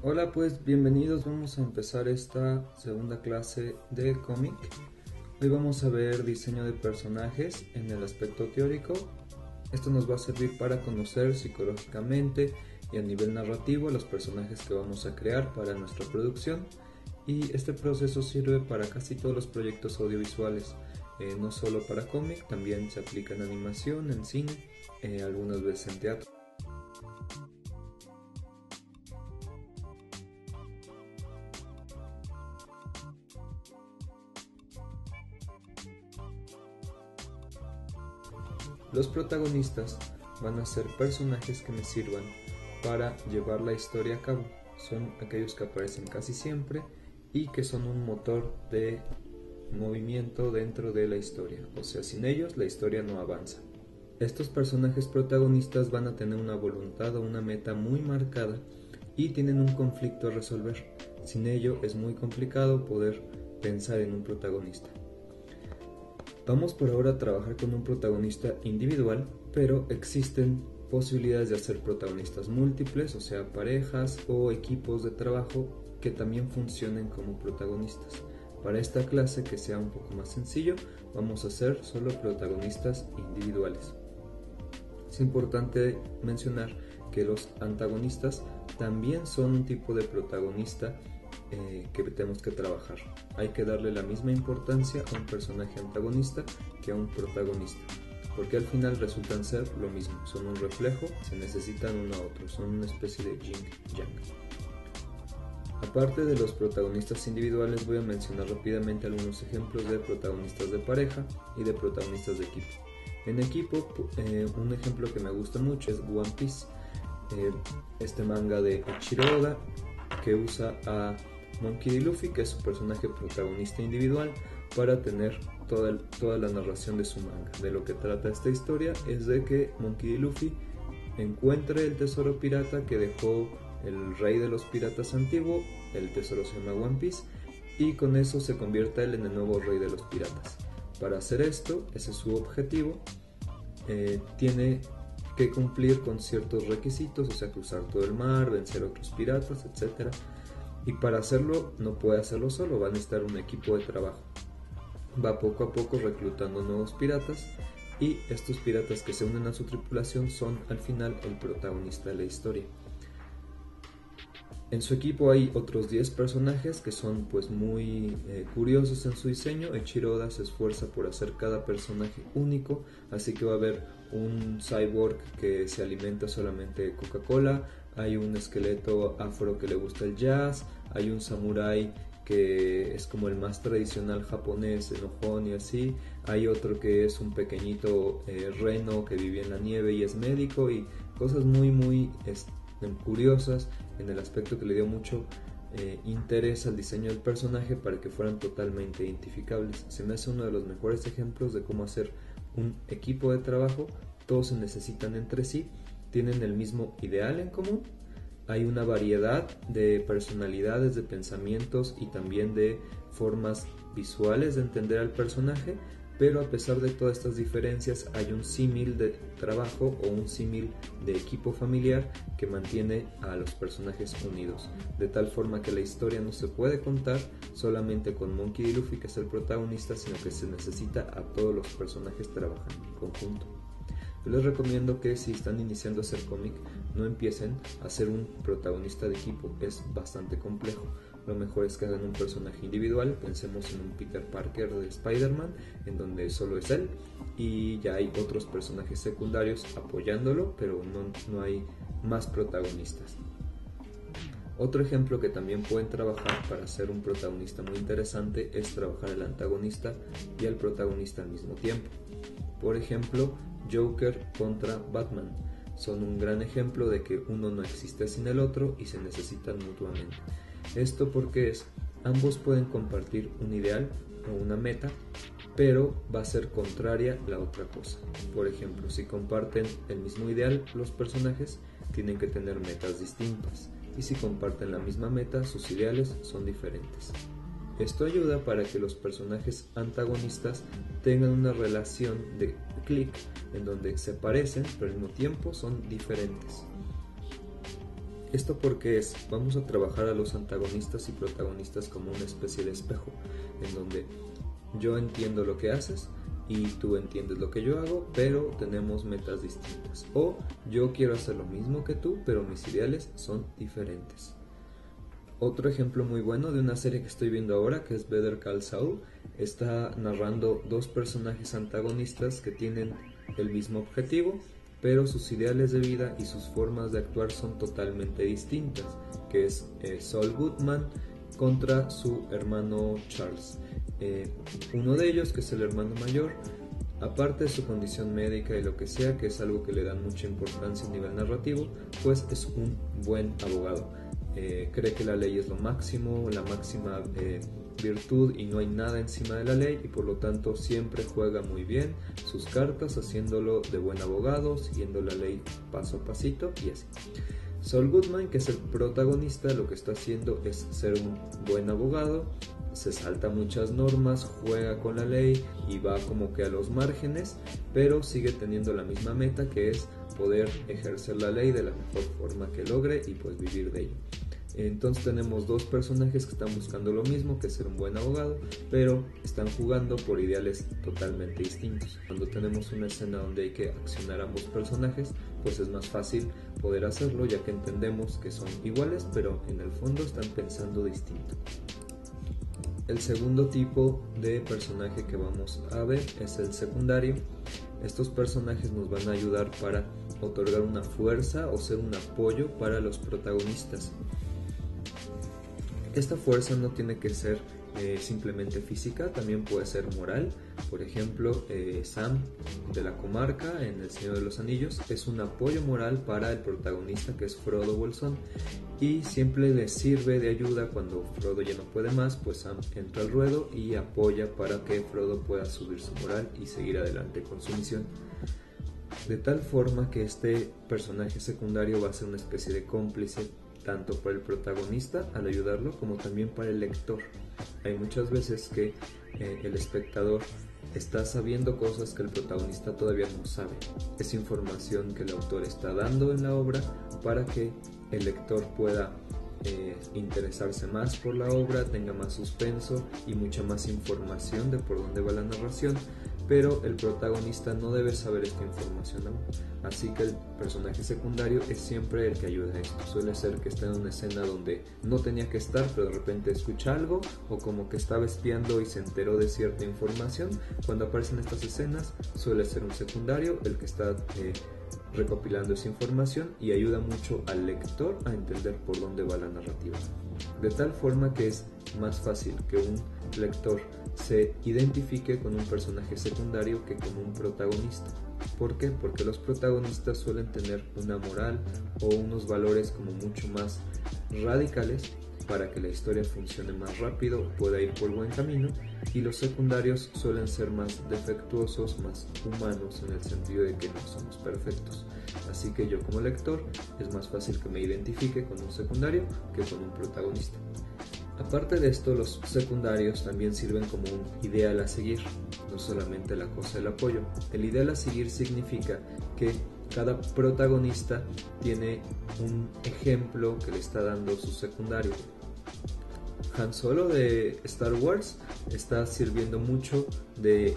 Hola, pues bienvenidos. Vamos a empezar esta segunda clase de cómic. Hoy vamos a ver diseño de personajes en el aspecto teórico. Esto nos va a servir para conocer psicológicamente y a nivel narrativo los personajes que vamos a crear para nuestra producción. Y este proceso sirve para casi todos los proyectos audiovisuales, no solo para cómic, también se aplica en animación, en cine, algunas veces en teatro. Los protagonistas van a ser personajes que me sirvan para llevar la historia a cabo. Son aquellos que aparecen casi siempre y que son un motor de movimiento dentro de la historia. O sea, sin ellos la historia no avanza. Estos personajes protagonistas van a tener una voluntad o una meta muy marcada y tienen un conflicto a resolver. Sin ello es muy complicado poder pensar en un protagonista. Vamos por ahora a trabajar con un protagonista individual, pero existen posibilidades de hacer protagonistas múltiples, o sea, parejas o equipos de trabajo que también funcionen como protagonistas. Para esta clase, que sea un poco más sencillo, vamos a hacer solo protagonistas individuales. Es importante mencionar que los antagonistas también son un tipo de protagonista que tenemos que trabajar. Hay que darle la misma importancia a un personaje antagonista que a un protagonista, porque al final resultan ser lo mismo, son un reflejo, se necesitan uno a otro, son una especie de yin yang. Aparte de los protagonistas individuales, voy a mencionar rápidamente algunos ejemplos de protagonistas de pareja y de protagonistas de equipo. En equipo, un ejemplo que me gusta mucho es One Piece, este manga de Eiichiro Oda, que usa a Monkey D. Luffy, que es su personaje protagonista individual, para tener toda la narración de su manga. De lo que trata esta historia es de que Monkey D. Luffy encuentre el tesoro pirata que dejó el rey de los piratas antiguo. El tesoro se llama One Piece, y con eso se convierta él en el nuevo rey de los piratas. Para hacer esto, ese es su objetivo, tiene que cumplir con ciertos requisitos, o sea, cruzar todo el mar, vencer a otros piratas, etc. Y para hacerlo no puede hacerlo solo, va a necesitar un equipo de trabajo. Va poco a poco reclutando nuevos piratas, y estos piratas que se unen a su tripulación son al final el protagonista de la historia. En su equipo hay otros 10 personajes que son pues muy curiosos en su diseño. Eiichiro Oda se esfuerza por hacer cada personaje único, así que va a haber un cyborg que se alimenta solamente de Coca-Cola, hay un esqueleto afro que le gusta el jazz, hay un samurái que es como el más tradicional japonés, enojón y así, hay otro que es un pequeñito reno que vive en la nieve y es médico, y cosas muy curiosas en el aspecto que le dio mucho interés al diseño del personaje para que fueran totalmente identificables. Se me hace uno de los mejores ejemplos de cómo hacer un equipo de trabajo. Todos se necesitan entre sí, tienen el mismo ideal en común, hay una variedad de personalidades, de pensamientos y también de formas visuales de entender al personaje, pero a pesar de todas estas diferencias hay un símil de trabajo o un símil de equipo familiar que mantiene a los personajes unidos, de tal forma que la historia no se puede contar solamente con Monkey D. Luffy, que es el protagonista, sino que se necesita a todos los personajes trabajando en conjunto. Yo les recomiendo que si están iniciando a hacer cómic, no empiecen a ser un protagonista de equipo, es bastante complejo. Lo mejor es que hagan un personaje individual. Pensemos en un Peter Parker de Spider-Man, en donde solo es él y ya hay otros personajes secundarios apoyándolo, pero no hay más protagonistas. Otro ejemplo que también pueden trabajar para ser un protagonista muy interesante es trabajar el antagonista y el protagonista al mismo tiempo. Por ejemplo, Joker contra Batman son un gran ejemplo de que uno no existe sin el otro y se necesitan mutuamente. Esto porque ambos pueden compartir un ideal o una meta, pero va a ser contraria la otra cosa. Por ejemplo, si comparten el mismo ideal, los personajes tienen que tener metas distintas, y si comparten la misma meta, sus ideales son diferentes. Esto ayuda para que los personajes antagonistas tengan una relación de clic en donde se parecen, pero al mismo tiempo son diferentes. Esto porque vamos a trabajar a los antagonistas y protagonistas como una especie de espejo, en donde yo entiendo lo que haces y tú entiendes lo que yo hago, pero tenemos metas distintas. O yo quiero hacer lo mismo que tú, pero mis ideales son diferentes. Otro ejemplo muy bueno de una serie que estoy viendo ahora, que es Better Call Saul, está narrando dos personajes antagonistas que tienen el mismo objetivo, pero sus ideales de vida y sus formas de actuar son totalmente distintas, que es Saul Goodman contra su hermano Charles. Uno de ellos, que es el hermano mayor, aparte de su condición médica y lo que sea, que es algo que le dan mucha importancia a nivel narrativo, pues es un buen abogado. Cree que la ley es lo máximo, la máxima virtud, y no hay nada encima de la ley, y por lo tanto siempre juega muy bien sus cartas, haciéndolo de buen abogado, siguiendo la ley paso a pasito y así. Saul Goodman, que es el protagonista, lo que está haciendo es ser un buen abogado, se salta muchas normas, juega con la ley y va como que a los márgenes, pero sigue teniendo la misma meta, que es poder ejercer la ley de la mejor forma que logre y pues vivir de ello. Entonces tenemos dos personajes que están buscando lo mismo, que es ser un buen abogado, pero están jugando por ideales totalmente distintos. Cuando tenemos una escena donde hay que accionar a ambos personajes, pues es más fácil poder hacerlo, ya que entendemos que son iguales, pero en el fondo están pensando distinto. El segundo tipo de personaje que vamos a ver es el secundario. Estos personajes nos van a ayudar para otorgar una fuerza o ser un apoyo para los protagonistas. Esta fuerza no tiene que ser simplemente física, también puede ser moral. Por ejemplo, Sam de la comarca en El Señor de los Anillos es un apoyo moral para el protagonista, que es Frodo Bolsón, y siempre le sirve de ayuda cuando Frodo ya no puede más, pues Sam entra al ruedo y apoya para que Frodo pueda subir su moral y seguir adelante con su misión. De tal forma que este personaje secundario va a ser una especie de cómplice tanto para el protagonista al ayudarlo como también para el lector. Hay muchas veces que el espectador está sabiendo cosas que el protagonista todavía no sabe. Es información que el autor está dando en la obra para que el lector pueda interesarse más por la obra, tenga más suspenso y mucha más información de por dónde va la narración, pero el protagonista no debe saber esta información aún. Así que el personaje secundario es siempre el que ayuda a esto. Suele ser que está en una escena donde no tenía que estar, pero de repente escucha algo, o como que estaba espiando y se enteró de cierta información. Cuando aparecen estas escenas suele ser un secundario el que está recopilando esa información y ayuda mucho al lector a entender por dónde va la narrativa. De tal forma que es más fácil que un lector se identifique con un personaje secundario que con un protagonista. ¿Por qué? Porque los protagonistas suelen tener una moral o unos valores como mucho más radicales para que la historia funcione más rápido, pueda ir por buen camino, y los secundarios suelen ser más defectuosos, más humanos, en el sentido de que no somos perfectos. Así que yo como lector es más fácil que me identifique con un secundario que con un protagonista. Aparte de esto, los secundarios también sirven como un ideal a seguir, no solamente la cosa del apoyo. El ideal a seguir significa que cada protagonista tiene un ejemplo que le está dando su secundario. Han Solo de Star Wars está sirviendo mucho de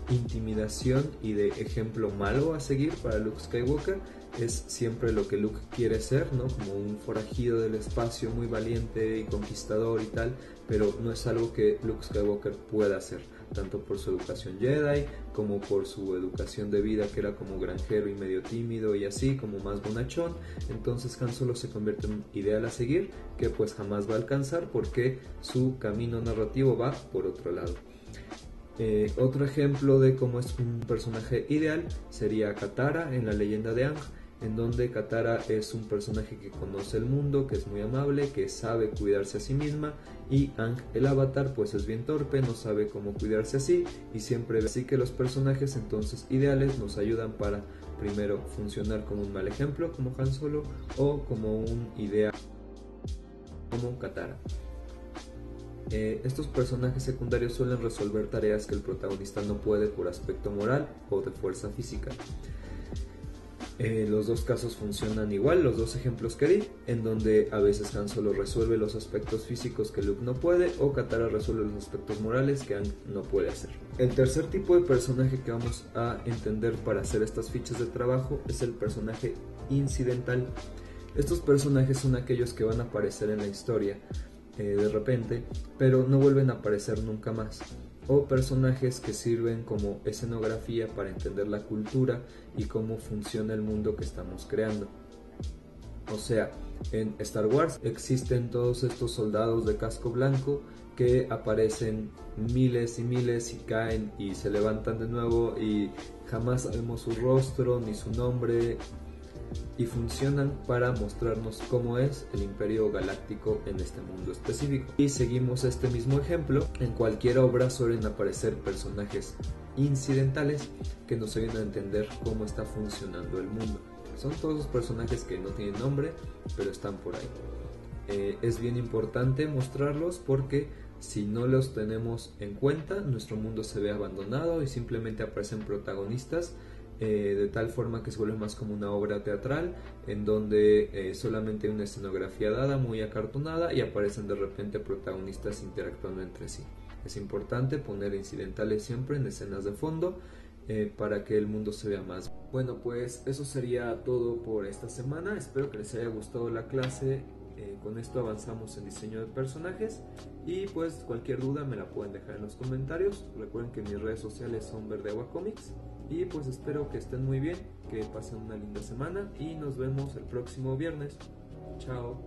intimidación y de ejemplo malo a seguir para Luke Skywalker. Es siempre lo que Luke quiere ser, ¿no? Como un forajido del espacio, muy valiente y conquistador y tal, pero no es algo que Luke Skywalker pueda hacer, tanto por su educación Jedi como por su educación de vida, que era como granjero y medio tímido y así, como más bonachón. Entonces Han Solo se convierte en un ideal a seguir que pues jamás va a alcanzar, porque su camino narrativo va por otro lado. Otro ejemplo de cómo es un personaje ideal sería Katara en La Leyenda de Aang, en donde Katara es un personaje que conoce el mundo, que es muy amable, que sabe cuidarse a sí misma, y Aang el avatar pues es bien torpe, no sabe cómo cuidarse así, y siempre así que los personajes entonces ideales nos ayudan para primero funcionar como un mal ejemplo como Han Solo, o como un ideal como Katara. Estos personajes secundarios suelen resolver tareas que el protagonista no puede por aspecto moral o de fuerza física. Los dos casos funcionan igual, los dos ejemplos que di, en donde a veces Han Solo resuelve los aspectos físicos que Luke no puede, o Katara resuelve los aspectos morales que Han no puede hacer. El tercer tipo de personaje que vamos a entender para hacer estas fichas de trabajo es el personaje incidental. Estos personajes son aquellos que van a aparecer en la historia de repente, pero no vuelven a aparecer nunca más, o personajes que sirven como escenografía para entender la cultura y cómo funciona el mundo que estamos creando. O sea, en Star Wars existen todos estos soldados de casco blanco que aparecen miles y miles y caen y se levantan de nuevo y jamás sabemos su rostro ni su nombre, y funcionan para mostrarnos cómo es el Imperio Galáctico en este mundo específico. Y seguimos este mismo ejemplo, en cualquier obra suelen aparecer personajes incidentales que nos ayudan a entender cómo está funcionando el mundo. Son todos los personajes que no tienen nombre, pero están por ahí. Es bien importante mostrarlos porque si no los tenemos en cuenta, nuestro mundo se ve abandonado y simplemente aparecen protagonistas de tal forma que se vuelve más como una obra teatral en donde solamente hay una escenografía dada, muy acartonada, y aparecen de repente protagonistas interactuando entre sí. Es importante poner incidentales siempre en escenas de fondo para que el mundo se vea más. Bueno, pues eso sería todo por esta semana. Espero que les haya gustado la clase. Con esto avanzamos en diseño de personajes, y pues cualquier duda me la pueden dejar en los comentarios. Recuerden que mis redes sociales son Verde Agua Comics, y pues espero que estén muy bien, que pasen una linda semana y nos vemos el próximo viernes. Chao.